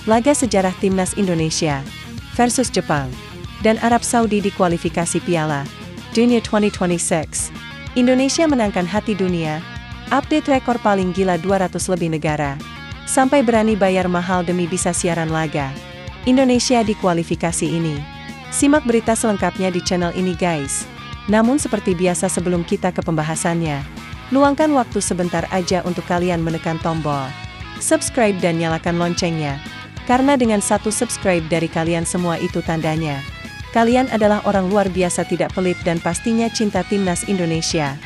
Laga sejarah Timnas Indonesia versus Jepang dan Arab Saudi di kualifikasi Piala Dunia 2026. Indonesia menangkan hati dunia, update rekor paling gila 200 lebih negara, sampai berani bayar mahal demi bisa siaran laga Indonesia di kualifikasi ini. Simak berita selengkapnya di channel ini guys. Namun seperti biasa sebelum kita ke pembahasannya, luangkan waktu sebentar aja untuk kalian menekan tombol subscribe dan nyalakan loncengnya. Karena dengan satu subscribe dari kalian semua itu tandanya kalian adalah orang luar biasa tidak pelit dan pastinya cinta Timnas Indonesia.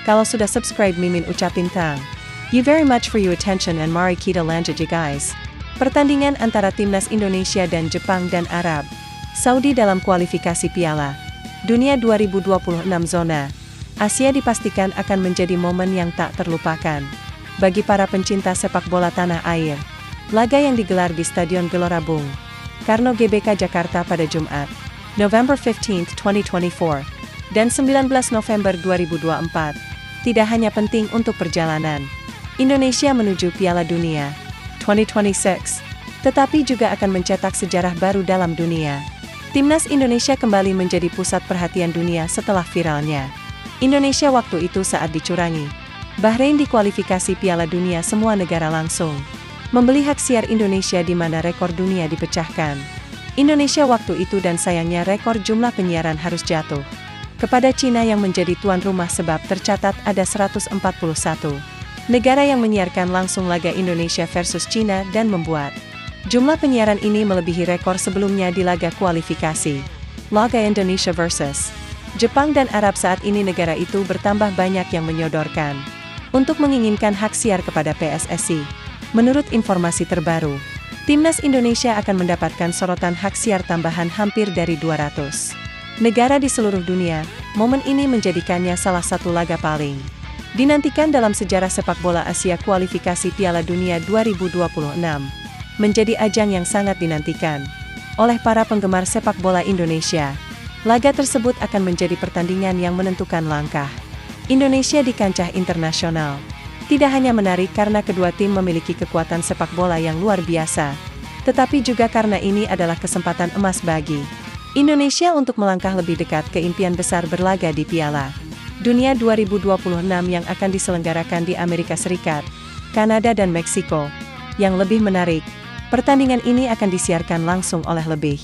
Kalau sudah subscribe Mimin ucapin thank you very much for your attention and mari kita lanjut ya guys. Pertandingan antara Timnas Indonesia dan Jepang dan Arab Saudi dalam kualifikasi Piala Dunia 2026 zona Asia dipastikan akan menjadi momen yang tak terlupakan bagi para pencinta sepak bola tanah air. Laga yang digelar di Stadion Gelora Bung Karno GBK Jakarta pada Jumat, November 15, 2024, dan 19 November 2024, tidak hanya penting untuk perjalanan Indonesia menuju Piala Dunia 2026, tetapi juga akan mencetak sejarah baru dalam dunia. Timnas Indonesia kembali menjadi pusat perhatian dunia setelah viralnya Indonesia waktu itu saat dicurangi Bahrain di kualifikasi Piala Dunia. Semua negara langsung membeli hak siar Indonesia di mana rekor dunia dipecahkan Indonesia waktu itu dan sayangnya rekor jumlah penyiaran harus jatuh kepada Cina yang menjadi tuan rumah sebab tercatat ada 141 negara yang menyiarkan langsung laga Indonesia versus Cina dan membuat jumlah penyiaran ini melebihi rekor sebelumnya di laga kualifikasi laga Indonesia versus Jepang dan Arab. Saat ini negara itu bertambah banyak yang menyodorkan untuk menginginkan hak siar kepada PSSI. Menurut informasi terbaru, Timnas Indonesia akan mendapatkan sorotan hak siar tambahan hampir dari 200 negara di seluruh dunia. Momen ini menjadikannya salah satu laga paling dinantikan dalam sejarah sepak bola Asia. Kualifikasi Piala Dunia 2026 menjadi ajang yang sangat dinantikan oleh para penggemar sepak bola Indonesia. Laga tersebut akan menjadi pertandingan yang menentukan langkah Indonesia di kancah internasional. Tidak hanya menarik karena kedua tim memiliki kekuatan sepak bola yang luar biasa, tetapi juga karena ini adalah kesempatan emas bagi Indonesia untuk melangkah lebih dekat ke impian besar berlaga di Piala Dunia 2026 yang akan diselenggarakan di Amerika Serikat, Kanada dan Meksiko. Yang lebih menarik, pertandingan ini akan disiarkan langsung oleh lebih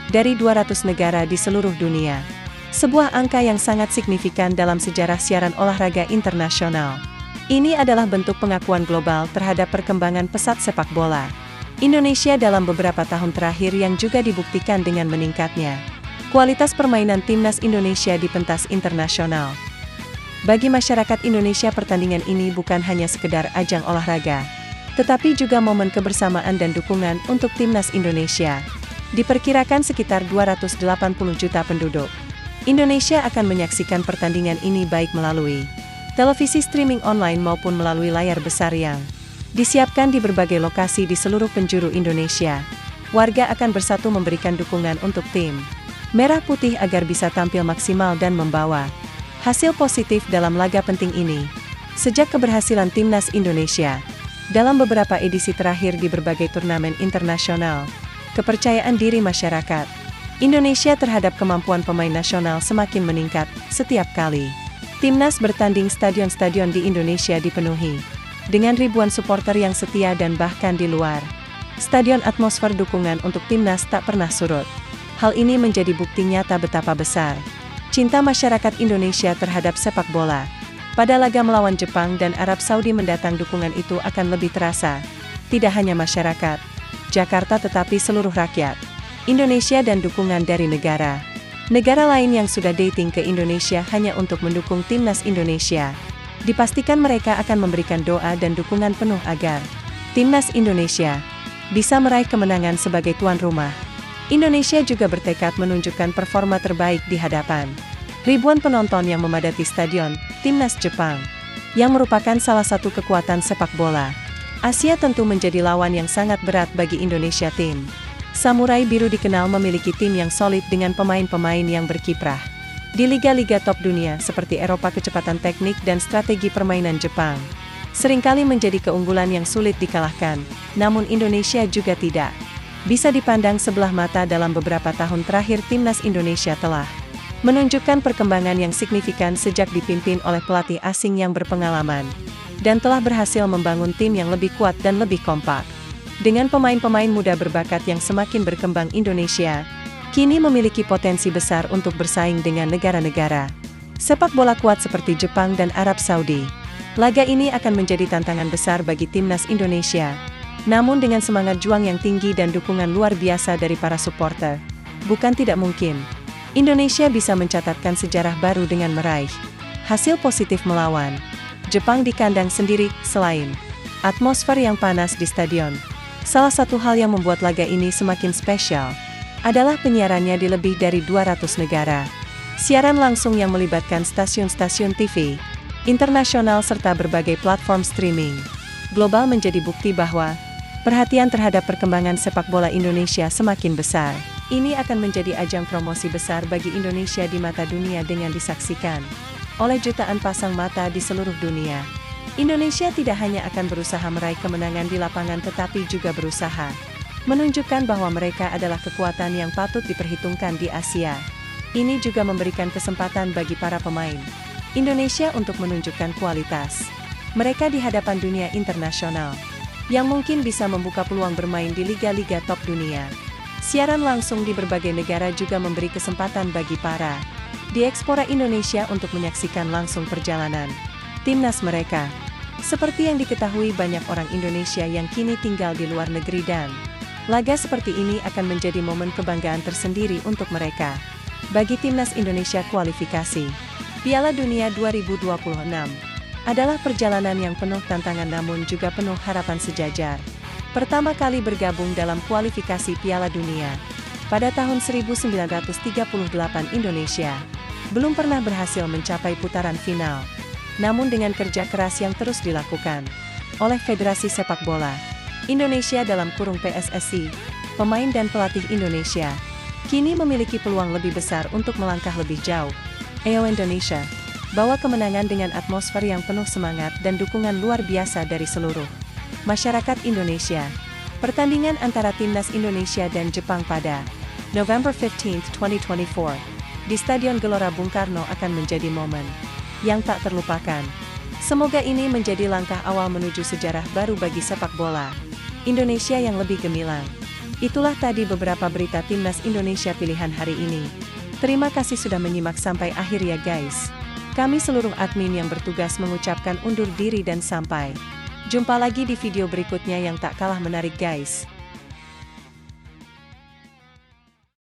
dari 200 negara di seluruh dunia. Sebuah angka yang sangat signifikan dalam sejarah siaran olahraga internasional. Ini adalah bentuk pengakuan global terhadap perkembangan pesat sepak bola Indonesia dalam beberapa tahun terakhir yang juga dibuktikan dengan meningkatnya kualitas permainan Timnas Indonesia di pentas internasional. Bagi masyarakat Indonesia, pertandingan ini bukan hanya sekedar ajang olahraga, tetapi juga momen kebersamaan dan dukungan untuk Timnas Indonesia. Diperkirakan sekitar 280 juta penduduk Indonesia akan menyaksikan pertandingan ini baik melalui televisi streaming online maupun melalui layar besar yang disiapkan di berbagai lokasi di seluruh penjuru Indonesia. Warga akan bersatu memberikan dukungan untuk tim Merah Putih agar bisa tampil maksimal dan membawa hasil positif dalam laga penting ini. Sejak keberhasilan Timnas Indonesia dalam beberapa edisi terakhir di berbagai turnamen internasional, kepercayaan diri masyarakat Indonesia terhadap kemampuan pemain nasional semakin meningkat setiap kali Timnas bertanding. Stadion-stadion di Indonesia dipenuhi dengan ribuan supporter yang setia dan bahkan di luar stadion atmosfer dukungan untuk Timnas tak pernah surut. Hal ini menjadi bukti nyata betapa besar cinta masyarakat Indonesia terhadap sepak bola. Pada laga melawan Jepang dan Arab Saudi mendatang, dukungan itu akan lebih terasa. Tidak hanya masyarakat Jakarta tetapi seluruh rakyat Indonesia dan dukungan dari negara lain yang sudah dating ke Indonesia hanya untuk mendukung Timnas Indonesia. Dipastikan mereka akan memberikan doa dan dukungan penuh agar Timnas Indonesia bisa meraih kemenangan sebagai tuan rumah. Indonesia juga bertekad menunjukkan performa terbaik di hadapan ribuan penonton yang memadati stadion Timnas Jepang, yang merupakan salah satu kekuatan sepak bola Asia. Tentu menjadi lawan yang sangat berat bagi Indonesia. Tim Samurai Biru dikenal memiliki tim yang solid dengan pemain-pemain yang berkiprah di liga-liga top dunia seperti Eropa. Kecepatan teknik dan strategi permainan Jepang seringkali menjadi keunggulan yang sulit dikalahkan, namun Indonesia juga tidak bisa dipandang sebelah mata. Dalam beberapa tahun terakhir, timnas Indonesia telah menunjukkan perkembangan yang signifikan sejak dipimpin oleh pelatih asing yang berpengalaman dan telah berhasil membangun tim yang lebih kuat dan lebih kompak. Dengan pemain-pemain muda berbakat yang semakin berkembang, Indonesia kini memiliki potensi besar untuk bersaing dengan negara-negara sepak bola kuat seperti Jepang dan Arab Saudi. Laga ini akan menjadi tantangan besar bagi timnas Indonesia. Namun dengan semangat juang yang tinggi dan dukungan luar biasa dari para supporter, bukan tidak mungkin Indonesia bisa mencatatkan sejarah baru dengan meraih hasil positif melawan Jepang di kandang sendiri. Selain atmosfer yang panas di stadion, salah satu hal yang membuat laga ini semakin spesial adalah penyiarannya di lebih dari 200 negara. Siaran langsung yang melibatkan stasiun-stasiun TV internasional serta berbagai platform streaming global menjadi bukti bahwa perhatian terhadap perkembangan sepak bola Indonesia semakin besar. Ini akan menjadi ajang promosi besar bagi Indonesia di mata dunia dengan disaksikan oleh jutaan pasang mata di seluruh dunia. Indonesia tidak hanya akan berusaha meraih kemenangan di lapangan, tetapi juga berusaha menunjukkan bahwa mereka adalah kekuatan yang patut diperhitungkan di Asia. Ini juga memberikan kesempatan bagi para pemain Indonesia untuk menunjukkan kualitas mereka di hadapan dunia internasional, yang mungkin bisa membuka peluang bermain di liga-liga top dunia. Siaran langsung di berbagai negara juga memberi kesempatan bagi para diaspora Indonesia untuk menyaksikan langsung perjalanan timnas mereka. Seperti yang diketahui banyak orang Indonesia yang kini tinggal di luar negeri, dan laga seperti ini akan menjadi momen kebanggaan tersendiri untuk mereka. Bagi timnas Indonesia, kualifikasi Piala Dunia 2026 adalah perjalanan yang penuh tantangan namun juga penuh harapan sejajar. Pertama kali bergabung dalam kualifikasi Piala Dunia pada tahun 1938, Indonesia belum pernah berhasil mencapai putaran final. Namun dengan kerja keras yang terus dilakukan oleh Federasi Sepak Bola Indonesia (PSSI), pemain dan pelatih Indonesia kini memiliki peluang lebih besar untuk melangkah lebih jauh. Indonesia bawa kemenangan dengan atmosfer yang penuh semangat dan dukungan luar biasa dari seluruh masyarakat Indonesia. Pertandingan antara timnas Indonesia dan Jepang pada November 15, 2024 di Stadion Gelora Bung Karno akan menjadi momen yang tak terlupakan. Semoga ini menjadi langkah awal menuju sejarah baru bagi sepak bola Indonesia yang lebih gemilang. Itulah tadi beberapa berita timnas Indonesia pilihan hari ini. Terima kasih sudah menyimak sampai akhir ya guys. Kami seluruh admin yang bertugas mengucapkan undur diri dan sampai jumpa lagi di video berikutnya yang tak kalah menarik guys.